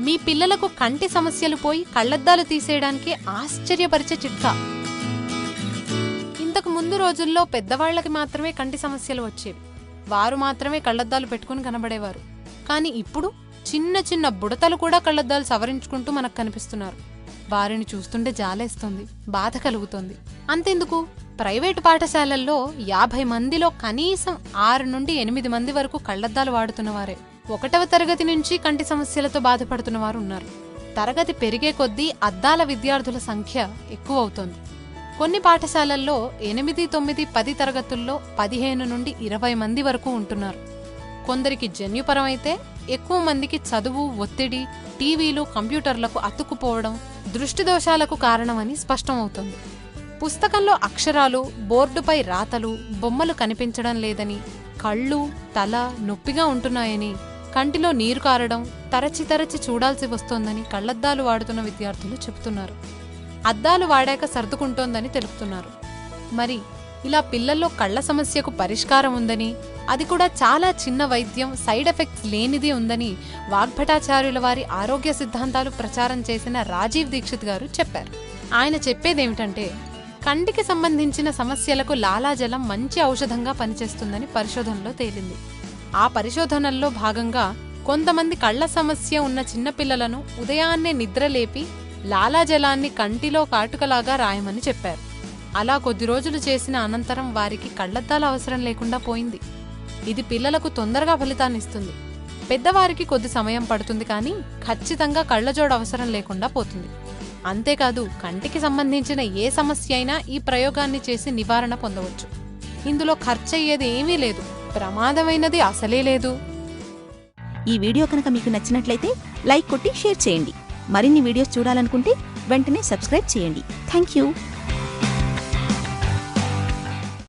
మీ పిల్లలకు కంటి సమస్యలు పోయి కళ్లద్దాలు తీసేయడానికి ఆశ్చర్యపరిచే చిట్కా. ఇంతకు ముందు రోజుల్లో పెద్దవాళ్లకి మాత్రమే కంటి సమస్యలు వచ్చేవి. వారు మాత్రమే కళ్లద్దాలు పెట్టుకుని కనబడేవారు. కానీ ఇప్పుడు చిన్న చిన్న బుడతలు కూడా కళ్లద్దాలు సవరించుకుంటూ మనకు కనిపిస్తున్నారు. వారిని చూస్తుంటే జాలేస్తుంది, బాధ కలుగుతుంది. అంతెందుకు, ప్రైవేటు పాఠశాలల్లో 50 మందిలో కనీసం 6 నుండి 8 మంది వరకు కళ్లద్దాలు వాడుతున్నవారే. 1వ తరగతి నుంచి కంటి సమస్యలతో బాధపడుతున్న వారు ఉన్నారు. తరగతి పెరిగే కొద్దీ అద్దాల విద్యార్థుల సంఖ్య ఎక్కువ అవుతోంది. కొన్ని పాఠశాలల్లో 8, 9, 10 తరగతుల్లో 15 నుండి 20 మంది వరకు ఉంటున్నారు. కొందరికి జన్యుపరమైతే ఎక్కువ మందికి చదువు ఒత్తిడి, టీవీలు, కంప్యూటర్లకు అతుక్కుపోవడం దృష్టి దోషాలకు కారణమని స్పష్టమవుతోంది. పుస్తకంలో అక్షరాలు, బోర్డుపై రాతలు, బొమ్మలు కనిపించడం లేదని, కళ్ళు, తల నొప్పిగా ఉంటున్నాయని, కంటిలో నీరు కారడం, తరచి చూడాల్సి వస్తోందని కళ్లద్దాలు వాడుతున్న విద్యార్థులు చెబుతున్నారు. అద్దాలు వాడాక సర్దుకుంటోందని తెలుపుతున్నారు. మరి ఇలా పిల్లల్లో కళ్ల సమస్యకు పరిష్కారం ఉందని, అది కూడా చాలా చిన్న వైద్యం, సైడ్ ఎఫెక్ట్స్ లేనిది ఉందని వాగ్భటాచార్యుల వారి ఆరోగ్య సిద్ధాంతాలు ప్రచారం చేసిన రాజీవ్ దీక్షిత్ గారు చెప్పారు. ఆయన చెప్పేదేమిటంటే, కంటికి సంబంధించిన సమస్యలకు లాలాజలం మంచి ఔషధంగా పనిచేస్తుందని పరిశోధనలో తేలింది. ఆ పరిశోధనల్లో భాగంగా కొంతమంది కళ్ల సమస్య ఉన్న చిన్నపిల్లలను ఉదయాన్నే నిద్రలేపి లాలాజలాన్ని కంటిలో కాటుకలాగా రాయమని చెప్పారు. అలా కొద్ది రోజులు చేసిన అనంతరం వారికి కళ్లద్దాల అవసరం లేకుండా పోయింది. ఇది పిల్లలకు తొందరగా ఫలితాన్నిస్తుంది. పెద్దవారికి కొద్ది సమయం పడుతుంది, కానీ ఖచ్చితంగా కళ్లజోడు అవసరం లేకుండా పోతుంది. అంతేకాదు, కంటికి సంబంధించిన ఏ సమస్య అయినా ఈ ప్రయోగాన్ని చేసి నివారణ పొందవచ్చు. ఇందులో ఖర్చయ్యేది ఏమీ లేదు, ప్రమాదమైనది అసలే లేదు. ఈ వీడియో కనుక మీకు నచ్చినట్లయితే లైక్ కొట్టి షేర్ చేయండి. మరిన్ని వీడియోస్ చూడాలనుకుంటే వెంటనే సబ్స్క్రైబ్ చేయండి. Thank you.